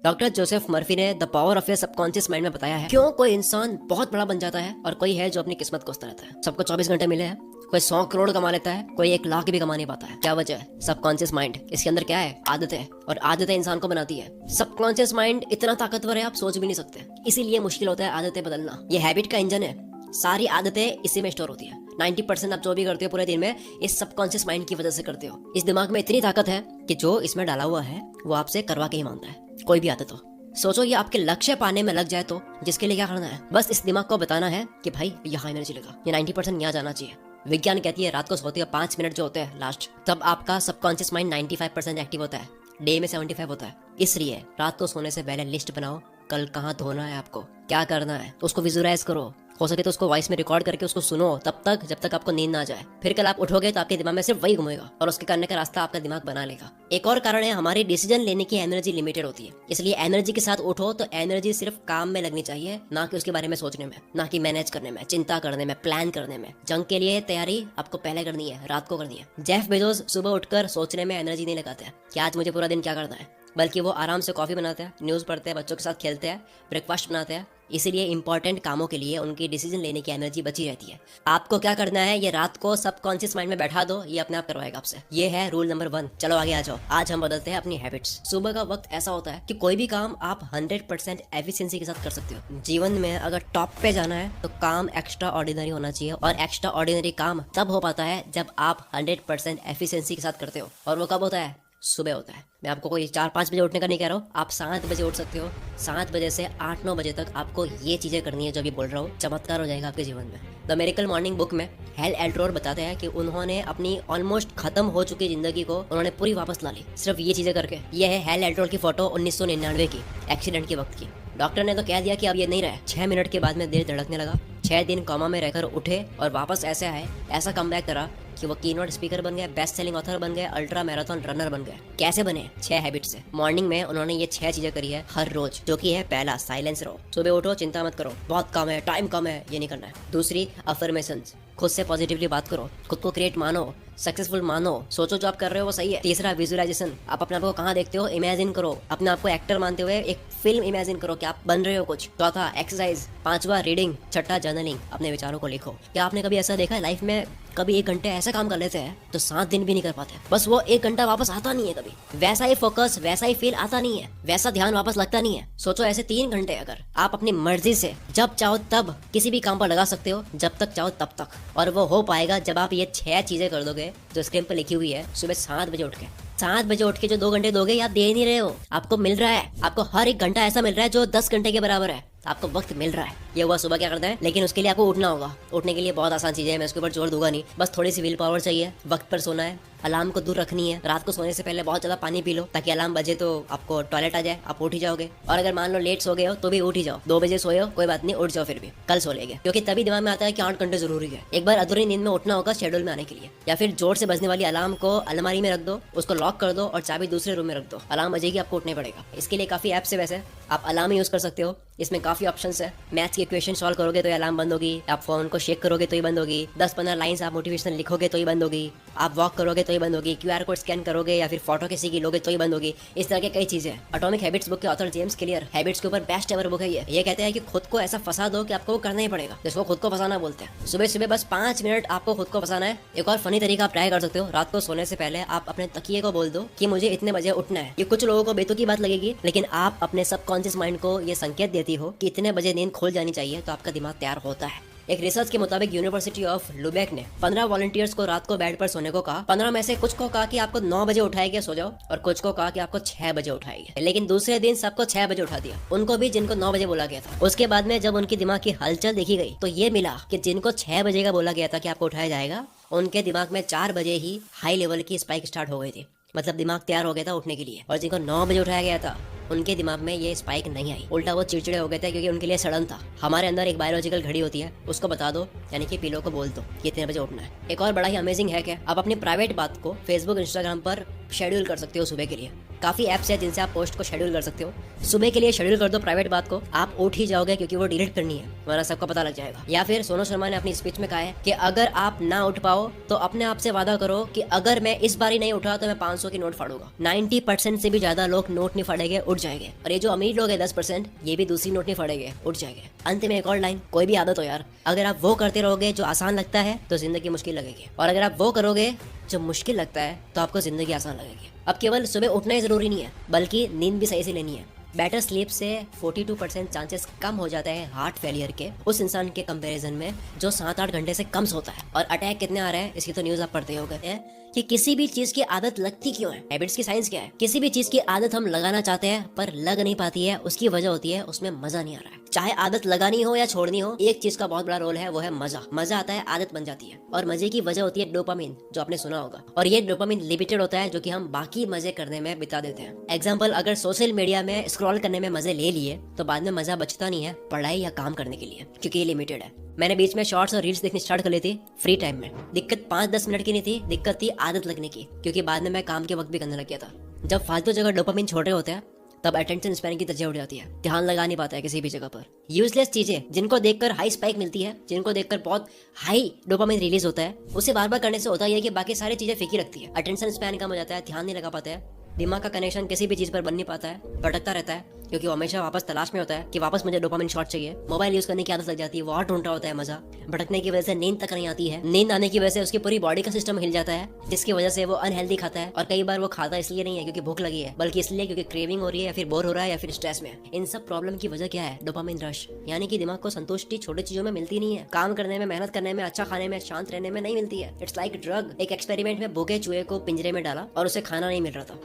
Doctor Joseph Murphy ने the power of your subconscious mind में बताया है क्यों कोई इंसान बहुत बड़ा बन जाता है और कोई है जो अपनी किस्मत कोसता रहता है। सबको 24 घंटे मिले हैं, कोई 100 करोड़ कमा लेता है, कोई 1 लाख भी कमा नहीं पाता है। क्या वजह है? Subconscious mind. इसके अंदर क्या है? आदतें, और आदतें इंसान को बनाती है। सबकॉन्शियस माइंड इतना ताकतवर है आप सोच भी नहीं सकते, इसीलिए मुश्किल होता है आदतें बदलना। ये हैबिट का इंजन है, सारी आदतें इसी में स्टोर होती है। 90% आप जो भी करते हो पूरे दिन में इस सबकॉन्शियस माइंड की वजह से करते हो। इस दिमाग में इतनी ताकत है कि जो इसमें डाला हुआ है वो आपसे करवा के ही मानता है, कोई भी आदत हो। सोचो ये आपके लक्ष्य पाने में लग जाए तो जिसके लिए क्या करना है? बस इस दिमाग को बताना है कि भाई यहाँ एनर्जी लगा, ये 90% यहाँ जाना चाहिए। विज्ञान कहती है रात को सोते हो 5 मिनट जो होते हैं लास्ट, तब आपका सबकॉन्शियस माइंड 95% एक्टिव होता है, डे में 75 होता है। इसलिए रात को सोने से पहले लिस्ट बनाओ, कल कहाँ धोना है, आपको क्या करना है, उसको विजुअलाइज करो। हो सके तो उसको वॉइस में रिकॉर्ड करके उसको सुनो तब तक जब तक आपको नींद ना आ जाए। फिर कल आप उठोगे तो आपके दिमाग में सिर्फ वही घूमेगा और उसके करने का रास्ता आपका दिमाग बना लेगा। एक और कारण है हमारी डिसीजन लेने की एनर्जी लिमिटेड होती है, इसलिए एनर्जी के साथ उठो तो एनर्जी सिर्फ काम में लगनी चाहिए, ना कि उसके बारे में सोचने में, ना कि मैनेज करने में, चिंता करने में, प्लान करने में। जंग के लिए तैयारी आपको पहले करनी है, रात को करनी है। जेफ बेजोस सुबह उठकर सोचने में एनर्जी नहीं लगाते हैं कि आज मुझे पूरा दिन क्या करना है, बल्कि वो आराम से कॉफी बनाते हैं, न्यूज़ पढ़ते हैं, बच्चों के साथ खेलते हैं, ब्रेकफास्ट बनाते हैं। इसीलिए इंपॉर्टेंट कामों के लिए उनकी डिसीजन लेने की एनर्जी बची रहती है। आपको क्या करना है ये रात को सबकॉन्शियस माइंड में बैठा दो, ये अपने आप करवाएगा आपसे। ये है रूल नंबर 1। चलो आगे आ जाओ। आज हम बदलते हैं अपनी हैबिट्स। सुबह का वक्त ऐसा होता है कि कोई भी काम आप 100% एफिशिएंसी के साथ कर सकते हो। जीवन में अगर टॉप पे जाना है तो काम एक्स्ट्रा ऑर्डिनरी होना चाहिए, और एक्स्ट्रा ऑर्डिनरी काम तब हो पाता है जब आप 100% एफिशिएंसी के साथ करते हो। और वो कब होता है? सुबह होता है। मैं आपको कोई 4-5 बजे उठने का नहीं कह रहा हूँ, आप 7 बजे उठ सकते हो। 7 बजे से 8-9 बजे तक आपको ये चीजें करनी है जो अभी बोल रहा हूँ, चमत्कार हो जाएगा आपके जीवन में। द मिरेकल मॉर्निंग बुक में हेल एल्ट्रोर बताते हैं कि उन्होंने अपनी ऑलमोस्ट खत्म हो चुकी जिंदगी को उन्होंने पूरी वापस ला ली, सिर्फ ये चीजें करके। ये है हेल एल्ट्रोर की फोटो 1999 की, एक्सीडेंट के वक्त की। डॉक्टर ने तो कह दिया कि अब ये नहीं रहा। 6 मिनट के बाद में दिल धड़कने लगा। 6 दिन कोमा में रहकर उठे और वापस ऐसे आए, ऐसा कमबैक करा कि वो कीनोट स्पीकर बन गए, बेस्ट सेलिंग ऑथर बन गए, अल्ट्रा मैराथन रनर बन गए। कैसे बने? 6 हैबिट से। मॉर्निंग में उन्होंने ये 6 चीजें करी है हर रोज, जो कि है पहला, साइलेंस रहो। सुबह उठो, चिंता मत करो, बहुत कम है, टाइम कम है, ये नहीं करना है। दूसरी, अफर्मेशंस, खुद से पॉजिटिवली बात करो, खुद को क्रिएट मानो, सक्सेसफुल मानो, सोचो जो आप कर रहे हो वो सही है। तीसरा, विजुअलाइजेशन, आप अपने आप को कहाँ देखते हो इमेजिन करो, अपने आप को एक्टर मानते हुए एक फिल्म इमेजिन करो कि आप बन रहे हो कुछ। चौथा, एक्सरसाइज। 5वां, रीडिंग। छठा, जर्नलिंग, अपने विचारों को लिखो। क्या आपने कभी ऐसा देखा है लाइफ में, कभी 1 घंटे ऐसा काम कर लेते हैं तो 7 दिन भी नहीं कर पाते, बस वो 1 घंटा वापस आता नहीं है कभी। वैसा ही फोकस, वैसा ही फील आता नहीं है, वैसा ध्यान वापस लगता नहीं है। सोचो ऐसे 3 घंटे अगर आप अपनी मर्जी से जब चाहो तब किसी भी काम पर लगा सकते हो, जब तक चाहो तब तक, और वो हो पाएगा जब आप ये 6 चीजें कर दोगे जो स्क्रीन पर लिखी हुई है। सुबह 7 बजे उठ के, 7 बजे उठ के जो 2 घंटे दोगे ये आप दे नहीं रहे हो, आपको मिल रहा है। आपको हर 1 घंटा ऐसा मिल रहा है जो 10 घंटे के बराबर है, आपको वक्त मिल रहा है। ये हुआ सुबह क्या करना है, लेकिन उसके लिए आपको उठना होगा। उठने के लिए बहुत आसान चीजें हैं, मैं उसके ऊपर जोर दूंगा नहीं, बस थोड़ी सी विल पावर चाहिए। वक्त पर सोना है, अलार्म को दूर रखनी है, रात को सोने से पहले बहुत ज्यादा पानी पी लो ताकि अलार्म बजे तो आपको टॉयलेट आ जाए, आप उठ ही जाओगे। और अगर मान लो लेट सो गए हो तो भी उठ ही जाओ। 2 बजे सोए हो कोई बात नहीं, उठ जाओ, फिर भी कल सो लेंगे, क्योंकि तभी दिमाग में आता है कि 8 घंटे जरूरी है। एक बार अधूरी नींद में उठना होगा शेड्यूल में आने के लिए। या फिर जोर से बजने वाली अलार्म को अलमारी में रख दो, उसको लॉक कर दो और चाबी दूसरे रूम में रख दो। अलार्म बजेगी, आपको उठने पड़ेगा। इसके लिए काफी ऐप्स है, वैसे आप अलार्म यूज कर सकते हो, इसमें काफी ऑप्शंस है। मैथ्स की इक्वेशन सॉल्व करोगे तो अलार्म बंद होगी, आप फोन को शेक करोगे तो ही बंद होगी, 10-15 लाइंस आप मोटिवेशन लिखोगे तो ही बंद होगी, आप वॉक करोगे तो ही बंद होगी, QR कोड स्कैन करोगे या फिर फोटो किसी की लोगे तो ही बंद होगी। इस तरह के कई चीजें। एटॉमिक हैबिट्स बुक के ऑथर जेम्स क्लियर हैबिट्स के ऊपर बेस्ट एवर बुक है ये कहते हैं कि खुद को ऐसा फंसा दो कि आपको वो करना ही पड़ेगा, जिसको खुद को फंसाना बोलते हैं। सुबह सुबह बस 5 मिनट आपको खुद को फंसाना है। एक और फनी तरीका आप ट्राई कर सकते हो, रात को सोने से पहले आप अपने तकिए को बोल दो कि मुझे इतने बजे उठना है। ये कुछ लोगों को बेतुकी बात लगेगी, लेकिन आप अपने सबकॉन्शियस माइंड को ये संकेत देती हो कि इतने बजे नींद खुल जानी चाहिए, तो आपका दिमाग तैयार होता है। एक रिसर्च के मुताबिक यूनिवर्सिटी ऑफ लुबेक ने 15 वॉलंटियर्स को रात को बेड पर सोने को कहा। 15 में से कुछ को कहा कि आपको 9 बजे उठाएंगे सो जाओ, और कुछ को कहा कि आपको 6 बजे उठाएंगे। लेकिन दूसरे दिन सबको 6 बजे उठा दिया, उनको भी जिनको 9 बजे बोला गया था। उसके बाद में जब उनकी दिमाग की हलचल देखी गई तो ये मिला कि जिनको 6 बजे का बोला गया था कि आपको उठाया जाएगा, उनके दिमाग में 4 बजे ही हाई लेवल की स्पाइक स्टार्ट हो गई थी, मतलब दिमाग तैयार हो गया था उठने के लिए। और जिनको 9 बजे उठाया गया था उनके दिमाग में ये स्पाइक नहीं आई, उल्टा वो चिड़चिड़े हो गए थे, क्योंकि उनके लिए सडन था। हमारे अंदर एक बायोलॉजिकल घड़ी होती है, उसको बता दो, यानी कि पिलो को बोल दो कि इतने बजे उठना है। एक और बड़ा ही अमेजिंग है कि आप अपनी प्राइवेट बात को फेसबुक, इंस्टाग्राम पर शेड्यूल कर सकते हो सुबह के लिए। काफी ऐप्स है जिनसे आप पोस्ट को शेड्यूल कर सकते हो। सुबह के लिए शेड्यूल कर दो प्राइवेट बात को, आप उठ ही जाओगे क्योंकि वो डिलीट करनी है, वरना सबको पता लग जाएगा। या फिर सोनू शर्मा ने अपनी स्पीच में कहा है कि अगर आप ना उठ पाओ तो अपने आप से वादा करो कि अगर मैं इस बार ही नहीं उठा तो मैं 500 की नोट फाड़ूंगा। 90% से भी ज्यादा लोग नोट नहीं फाड़ेंगे, उठ जाएंगे। और ये जो अमीर लोग हैं 10%, ये भी दूसरी नोट नहीं फड़ेंगे, उठ जाएंगे। अंत में एक और लाइन, कोई भी आदत हो यार, अगर आप वो करते रहोगे जो आसान लगता है तो जिंदगी मुश्किल लगेगी, और अगर आप वो करोगे जो मुश्किल लगता है तो आपको जिंदगी आसान लगेगी। अब केवल सुबह उठना ही जरूरी नहीं है, बल्कि नींद भी सही से लेनी है। बेटर स्लीप से 42% चांसेस कम हो जाता है हार्ट फेलियर के उस इंसान के कंपैरिजन में जो 7-8 घंटे से कम सोता है। और अटैक कितने आ रहे हैं इसकी तो न्यूज आप पढ़ते हो गए कि किसी भी चीज की आदत लगती क्यों है। हैबिट्स की साइंस क्या है? किसी भी चीज की आदत हम लगाना चाहते हैं पर लग नहीं पाती है, उसकी वजह होती है उसमें मजा नहीं आ रहा है। चाहे आदत लगानी हो या छोड़नी हो, एक चीज का बहुत बड़ा रोल है, वो है मजा। मजा आता है, आदत बन जाती है, और मजे की वजह होती है डोपामिन, जो आपने सुना होगा। और ये डोपामिन लिमिटेड होता है, जो कि हम बाकी मजे करने में बिता देते हैं। एग्जाम्पल, अगर सोशल मीडिया में स्क्रॉल करने में मजे ले लिए तो बाद में मजा बचता नहीं है पढ़ाई या काम करने के लिए, क्योंकि ये लिमिटेड है। मैंने बीच में शॉर्ट्स और रील्स देखनी स्टार्ट कर ली थी फ्री टाइम में। दिक्कत 5-10 मिनट की नहीं थी, दिक्कत थी आदत लगने की, क्योंकि बाद में मैं काम के वक्त भी करने लग गया था। जब फालतू जगह डोपामिन छोड़ रहे होते हैं तब अटेंशन स्पैन की तरजीह उड़ जाती है, ध्यान लगा नहीं पाता है किसी भी जगह पर। यूजलेस चीजें जिनको देखकर हाई स्पाइक मिलती है, जिनको देखकर बहुत हाई डोपामिन रिलीज होता है, उसे बार बार करने से होता है कि बाकी सारी चीजें फीकी रखती है, अटेंशन स्पैन कम हो जाता है, ध्यान नहीं लगा पाता है, दिमाग का कनेक्शन किसी भी चीज पर बन नहीं पाता है, भटकता रहता है, क्योंकि वो हमेशा वापस तलाश में होता है कि वापस मुझे डोपामिन शॉट चाहिए। मोबाइल यूज करने की आदत लग जाती है, वो और ढूंढ रहा होता है मजा। भटकने की वजह से नींद तक नहीं आती है, नींद आने की वजह से उसकी पूरी बॉडी का सिस्टम हिल जाता है, जिसकी वजह से वो अनहेल्दी खाता है। और कई बार वो खाता इसलिए नहीं है क्योंकि भूख लगी है, बल्कि इसलिए क्योंकि क्रेविंग हो रही है, या फिर बोर हो रहा है, या फिर स्ट्रेस में। इन सब प्रॉब्लम की वजह क्या है? डोपामिन रश, यानी कि दिमाग को संतुष्टि छोटी चीजों में मिलती नहीं है, काम करने में, मेहनत करने में, अच्छा खाने में, शांत रहने में नहीं मिलती है। It's like drug. एक एक्सपेरिमेंट में भूखे चूहे को पिंजरे में डाला और उसे खाना नहीं मिल रहा था।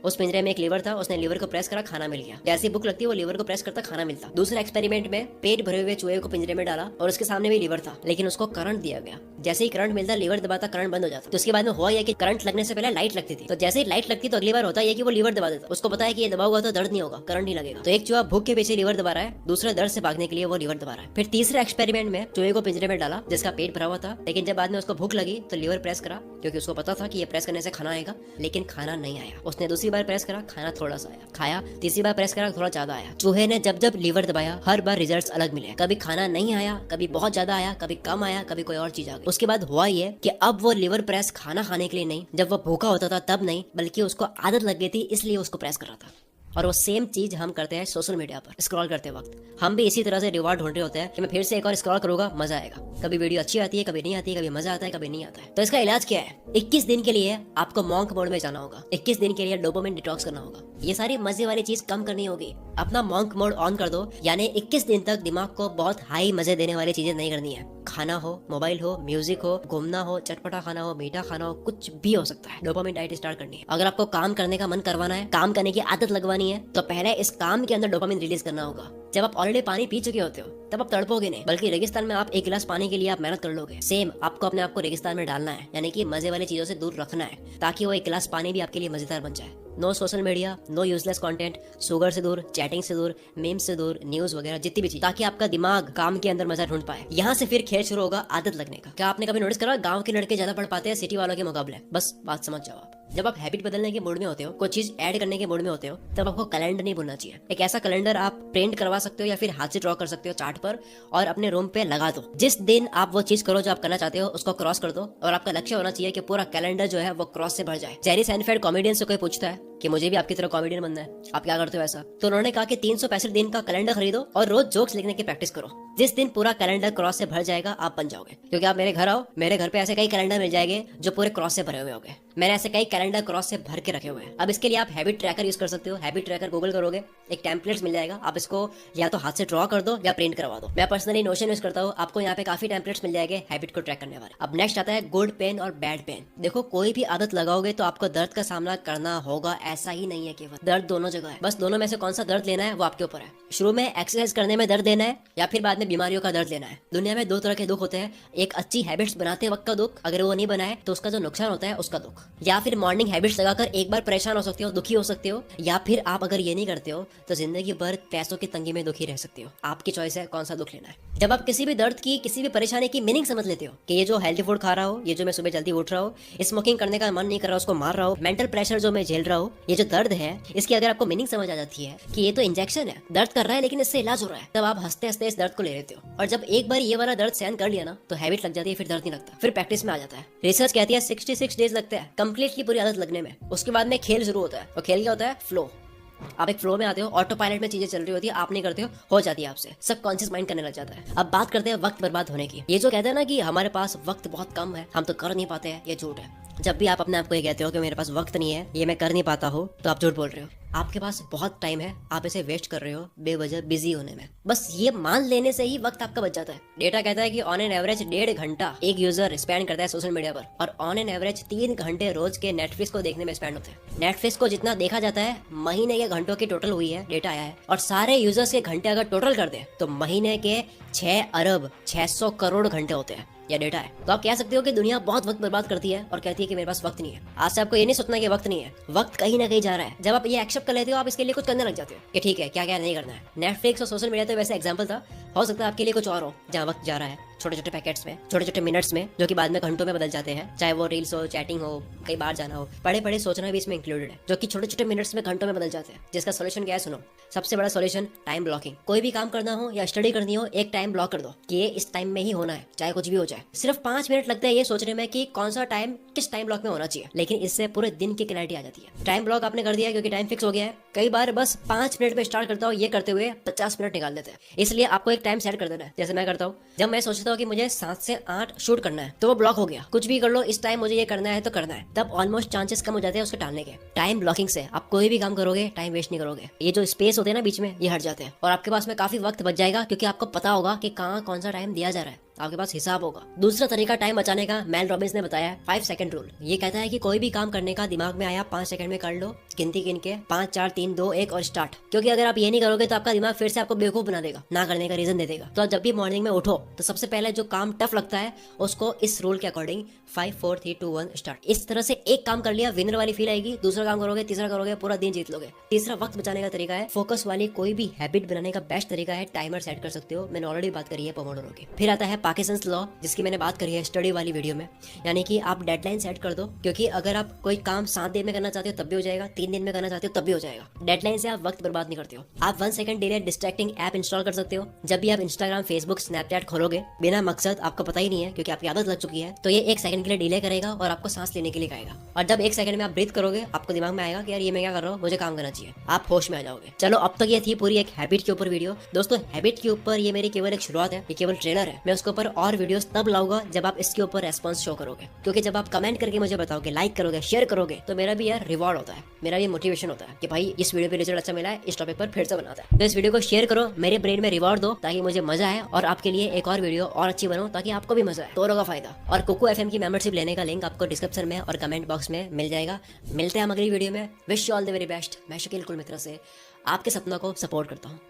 उस पिंजरे में एक लीवर था, उसने लीवर को प्रेस करा, खाना मिल गया। जैसी भूख लगती है वो लीवर को प्रेस करता, खाना मिलता। दूसरे एक्सपेरिमेंट में पेट भरे हुए चूहे को पिंजरे में डाला और उसके सामने भी लीवर था, लेकिन उसको करंट दिया गया। जैसे ही करंट मिलता, लीवर दबाता, करंट बंद हो जाता। तो उसके बाद में हुआ यह कि करंट लगने से पहले लाइट लगती थी, तो जैसे ही लाइट लगती तो अगली बार होता है कि वो लीवर दबा देता। उसको पता है कि ये दबा हुआ तो दर्द नहीं होगा, करंट नहीं लगेगा। तो एक चूहा भूख के पीछे लीवर दबा रहा है, दूसरा दर्द से भागने के लिए वो लीवर दबा रहा है। फिर तीसरे एक्सपेरिमेंट में चूहे को पिंजरे में डाला जिसका पेट भरा हुआ था, लेकिन जब बाद में उसको भूख लगी तो लीवर प्रेस करा, क्योंकि उसको पता था कि ये प्रेस करने से खाना आएगा, लेकिन खाना नहीं आया। उसने दूसरी बार प्रेस करा, खाना थोड़ा सा आया, खाया, तीसरी बार प्रेस करा, थोड़ा ज्यादा आया। चूहे ने जब जब लीवर दबाया हर बार रिजल्ट्स अलग मिले, कभी खाना नहीं आया, कभी बहुत ज्यादा आया, कभी कम आया, कभी कोई और चीज आ गई। उसके बाद हुआ ये कि अब वो लीवर प्रेस खाना खाने के लिए नहीं, जब वो भूखा होता था तब नहीं, बल्कि उसको आदत लग गई थी इसलिए उसको प्रेस कर रहा था। और वो सेम चीज हम करते हैं सोशल मीडिया पर स्क्रॉल करते वक्त। हम भी इसी तरह से रिवार्ड ढूंढ रहे होते हैं कि मैं फिर से एक और स्क्रॉल करूंगा, मजा आएगा। कभी वीडियो अच्छी आती है, कभी नहीं आती है, कभी मजा आता है, कभी नहीं आता है। तो इसका इलाज क्या है? 21 दिन के लिए आपको मॉन्क मोड में जाना होगा, 21 दिन के लिए डोपामिन डिटॉक्स करना होगा। ये सारी मजे वाली चीज कम करनी होगी। अपना मॉन्क मोड ऑन कर दो, यानी 21 दिन तक दिमाग को बहुत हाई मजे देने वाली चीजें नहीं करनी है। खाना हो, मोबाइल हो, म्यूजिक हो, घूमना हो, चटपटा खाना हो, मीठा खाना हो, कुछ भी हो सकता है। डोपामिन डाइट स्टार्ट करनी है। अगर आपको काम करने का मन करवाना है, काम करने की आदत लगवानी है, तो पहले इस काम के अंदर डोपामिन रिलीज करना होगा। जब आप ऑलरेडी पानी पी चुके होते हो तब आप तड़पोगे नहीं, बल्कि रेगिस्तान में आप 1 गिलास पानी के लिए आप मेहनत कर लोगे। सेम आपको अपने आप को रेगिस्तान में डालना है, यानी कि मजे वाली चीजों से दूर रखना है, ताकि वो 1 गिलास पानी भी आपके लिए मजेदार बन जाए। No social media, no useless content, sugar से दूर, चैटिंग से दूर, मीम्स से दूर, न्यूज वगैरह जितनी भी चीज, ताकि आपका दिमाग काम के अंदर मजा ढूंढ पाए। यहाँ से फिर खेल शुरू होगा आदत लगने का। क्या आपने कभी नोटिस करा गांव के लड़के ज्यादा पढ़ पाते हैं सिटी वालों के मुकाबले? बस बात समझ जाओ आप। जब आप हैबिट बदलने के मूड में होते हो, कोई चीज ऐड करने के मूड में होते हो, तब आपको कैलेंडर नहीं भूलना चाहिए। एक ऐसा कैलेंडर आप प्रिंट करवा सकते हो या फिर हाथ से ड्रॉ कर सकते हो चार्ट पर, और अपने रूम पे लगा दो। जिस दिन आप वो चीज करो जो आप करना चाहते हो, उसको क्रॉस कर दो, और आपका लक्ष्य होना चाहिए कि पूरा कैलेंडर जो है वो क्रॉस से भर जाए। जेरी सैनफेल्ड कॉमेडियन से कोई पूछता है कि मुझे भी आपकी तरह कॉमेडियन बनना है, आप क्या करते हो ऐसा? तो उन्होंने कहा कि 365 दिन का कैलेंडर खरीदो और रोज जोक्स लिखने की प्रैक्टिस करो। जिस दिन पूरा कैलेंडर क्रॉस से भर जाएगा, आप बन जाओगे। क्योंकि आप मेरे घर आओ, मेरे घर पे ऐसे कई कैलेंडर मिल जाएंगे जो पूरे क्रॉस से भरे हुए होंगे। मैंने ऐसे कई कैलेंडर क्रॉस से भर के रखे हुए हैं। अब इसके लिए आप हैबिट ट्रैकर यूज कर सकते हो। हैबिट ट्रैकर गूगल करोगे, एक टेम्पलेट्स मिल जाएगा, आप इसको या तो हाथ से ड्रॉ कर दो या प्रिंट करवा दो। मैं पर्सनली नोशन यूज करता हूँ, आपको यहाँ पे काफी टेम्पलेट्स मिल जाएंगे हैबिट को ट्रैक करने वाले। अब नेक्स्ट आता है गुड पेन और बैड पेन। देखो, कोई भी आदत लगाओगे तो आपको दर्द का सामना करना होगा, ऐसा ही नहीं है केवल दर्द दोनों जगह है। बस दोनों में से कौन सा दर्द लेना है वो आपके ऊपर है। शुरू में एक्सरसाइज करने में दर्द लेना है या फिर बाद में बीमारियों का दर्द लेना है। दुनिया में 2 तरह के दुख होते हैं, एक अच्छी हैबिट्स बनाते वक्त का दुख, अगर वो नहीं बनाए तो उसका जो नुकसान होता है उसका दुख, या फिर मॉर्निंग हैबिट्स लगाकर एक बार परेशान हो सकते हो, दुखी हो सकते हो, या फिर आप अगर ये नहीं करते हो तो जिंदगी भर पैसों की तंगी में दुखी रह सकते हो। आपकी चॉइस है कौन सा दुख लेना है। जब आप किसी भी दर्द की, किसी भी परेशानी की मीनिंग समझ लेते हो कि ये जो हेल्थी फूड खा रहा हो, ये जो मैं सुबह जल्दी उठ रहा हूँ, स्मोकिंग करने का मन नहीं कर रहा, उसको मार रहा हूँ, मेंटल प्रेशर जो मैं झेल रहा हूँ, ये जो दर्द है, इसकी अगर आपको मीनिंग समझ आ जाती है कि ये तो इंजेक्शन है, दर्द कर रहा है लेकिन इससे इलाज हो रहा है, तब आप हंसते हंसते इस दर्द को ले लेते हो। और जब एक बार ये वाला दर्द सहन कर लिया ना, तो हैबिट लग जाती है, फिर दर्द नहीं लगता, फिर प्रैक्टिस में आ जाता है। रिसर्च कहती है 66 डेज लगते हैं कंप्लीटली पूरी आदत लगने में। उसके बाद में खेल शुरू होता है, और खेल क्या होता है? फ्लो। आप एक फ्लो में आते हो, ऑटो पायलट में चीजें चल रही होती है, आप नहीं करते हो जाती है आपसे, सबकॉन्शियस माइंड करने लग जाता है। अब बात करते हैं वक्त बर्बाद होने की। ये जो कहते हैं ना कि हमारे पास वक्त बहुत कम है, हम तो कर नहीं पाते हैं, ये झूठ है। जब भी आप अपने आप को ये कहते हो कि मेरे पास वक्त नहीं है, ये मैं कर नहीं पाता हूँ, तो आप झूठ बोल रहे हो। आपके पास बहुत टाइम है, आप इसे वेस्ट कर रहे हो बेवजह बिजी होने में। बस ये मान लेने से ही वक्त आपका बच जाता है। डेटा कहता है कि ऑन एन एवरेज 1.5 घंटा एक यूजर स्पेंड करता है सोशल मीडिया पर, और ऑन एन एवरेज 3 घंटे रोज के नेटफ्लिक्स को देखने में स्पेंड होते हैं। नेटफ्लिक्स को जितना देखा जाता है, महीने के घंटों की टोटल हुई है, डेटा आया है, और सारे यूजर्स के घंटे अगर टोटल कर दे तो महीने के 6 अरब 600 करोड़ घंटे होते हैं। यह डेटा है। तो आप कह सकते हो कि दुनिया बहुत वक्त बर्बाद करती है और कहती है कि मेरे पास वक्त नहीं है। आज से आपको ये नहीं सोचना कि वक्त नहीं है, वक्त कहीं ना कहीं जा रहा है। जब आप ये एक्सेप्ट कर लेते हो, आप इसके लिए कुछ करने लग जाते हो कि ठीक है, क्या क्या नहीं करना है। नेटफ्लिक्स और सोशल मीडिया तो वैसे एग्जांपल था, हो सकता है आपके लिए कुछ और हो जहाँ वक्त जा रहा है, छोटे छोटे पैकेट्स में, छोटे छोटे मिनट्स में, जो कि बाद में घंटों में बदल जाते हैं। चाहे वो रील्स हो, चैटिंग हो, कहीं बाहर जाना हो, पढ़े पढ़े सोचना भी इसमें इंक्लूडेड है, जो कि छोटे छोटे मिनट्स में घंटों में बदल जाते हैं। जिसका सोल्यूशन क्या है, सुनो। सबसे बड़ा सोल्यूशन टाइम ब्लॉकिंग। कोई भी काम करना हो या स्टडी करनी हो, एक टाइम ब्लॉक कर दो कि ये इस टाइम में ही होना है, चाहे कुछ भी हो जाए। सिर्फ 5 मिनट लगता है ये सोचने में कि कौन सा टाइम किस टाइम ब्लॉक में होना चाहिए, लेकिन इससे पूरे दिन की क्लैरिटी आ जाती है। टाइम ब्लॉक आपने कर दिया क्योंकि टाइम फिक्स हो गया है। कई बार बस 5 मिनट में स्टार्ट करता हूँ, ये करते हुए 50 मिनट निकाल देते हैं। इसलिए आपको एक टाइम सेट कर देना है। जैसे मैं करता हूँ, जब मैं सोचता हूँ कि मुझे 7 से 8 शूट करना है, तो वो ब्लॉक हो गया। कुछ भी कर लो, इस टाइम मुझे ये करना है तो करना है, तब ऑलमोस्ट चांसेस कम हो जाते हैं उसके टालने के। टाइम ब्लॉकिंग से आप कोई भी काम करोगे, टाइम वेस्ट नहीं करोगे। ये जो स्पेस होते हैं ना बीच में, ये हट जाते हैं और आपके पास में काफी वक्त बच जाएगा, क्योंकि आपको पता होगा कि कहाँ कौन सा टाइम दिया जा रहा है, आपके पास हिसाब होगा। दूसरा तरीका टाइम बचाने का मेल रॉबिन्स ने बताया 5 सेकंड रूल। ये कहता है कि कोई भी काम करने का दिमाग में आया 5 सेकंड में कर लो, गिनती गिन के 5 4 3 2 1 और स्टार्ट। क्योंकि अगर आप ये नहीं करोगे तो आपका दिमाग फिर से आपको बेवकूफ बना देगा, ना करने का रीजन दे देगा। तो जब भी मॉर्निंग में उठो तो सबसे पहले जो काम टफ लगता है उसको इस रूल के अकॉर्डिंग 5 4 3 2 1 स्टार्ट। इस तरह से एक काम कर लिया, विनर वाली फील आएगी। दूसरा काम करोगे, तीसरा करोगे, पूरा दिन जीत लोगे। तीसरा वक्त बचाने का तरीका है, फोकस वाली कोई भी हैबिट बनाने का बेस्ट तरीका है टाइमर सेट कर सकते हो। मैंने ऑलरेडी बात करी है पोमोडोरो की। फिर आता है पार्किंसंस लॉ, जिसकी मैंने बात करी है स्टडी वाली वीडियो में। यानी कि आप डेडलाइन सेट कर दो, क्योंकि अगर आप कोई काम 7 दिन में करना चाहते हो तब भी हो जाएगा, 3 दिन में करना चाहते हो तब भी हो जाएगा। डेडलाइन से आप वक्त बर्बाद नहीं करते हो। आप 1 second delay distracting app install कर सकते हो। जब भी आप इंस्टाग्राम, फेसबुक, स्नैपचैट खोलोगे बिना मकसद, आपको पता ही नहीं है क्योंकि आपकी आदत लग चुकी है, तो ये 1 सेकंड के लिए डिले करेगा और आपको सांस लेने के लिए कहेगा। और जब 1 सेकंड में आप ब्रीथ करोगे, आपको दिमाग में आएगा कि यार ये मैं क्या कर रहा हूँ, मुझे काम करना चाहिए। आप होश में आ जाओगे। चलो, अब तक ये थी पूरी एक हैबिट के ऊपर वीडियो। दोस्तों, हैबिट के ऊपर ये मेरी केवल एक शुरुआत है, ये केवल ट्रेलर है। मैं उसके ऊपर और वीडियोस तब लाऊंगा जब आप इसके ऊपर रेस्पॉन्स शो करोगे। क्योंकि जब आप कमेंट करके मुझे बताओगे, लाइक करोगे, शेयर करोगे, तो मेरा भी यार रिवॉर्ड होता है, मेरा भी मोटिवेशन होता है कि भाई इस वीडियो पे रिजल्ट अच्छा मिला है, इस टॉपिक पर फिर से बनाता है। तो इस वीडियो को शेयर करो, मेरे ब्रेन में रिवॉर्ड दो, ताकि मुझे मजा आए और आपके लिए एक और वीडियो और अच्छी बनाऊं, ताकि आपको भी मजा आए, दोनों का फायदा। और कुकू एफएम की मेंबरशिप लेने का लिंक आपको डिस्क्रिप्शन में और कमेंट बॉक्स में मिल जाएगा। मिलते हैं हम अगली वीडियो में। Wish you all the very best. मैं शकील कुल मित्रा से आपके सपनों को सपोर्ट करता हूँ।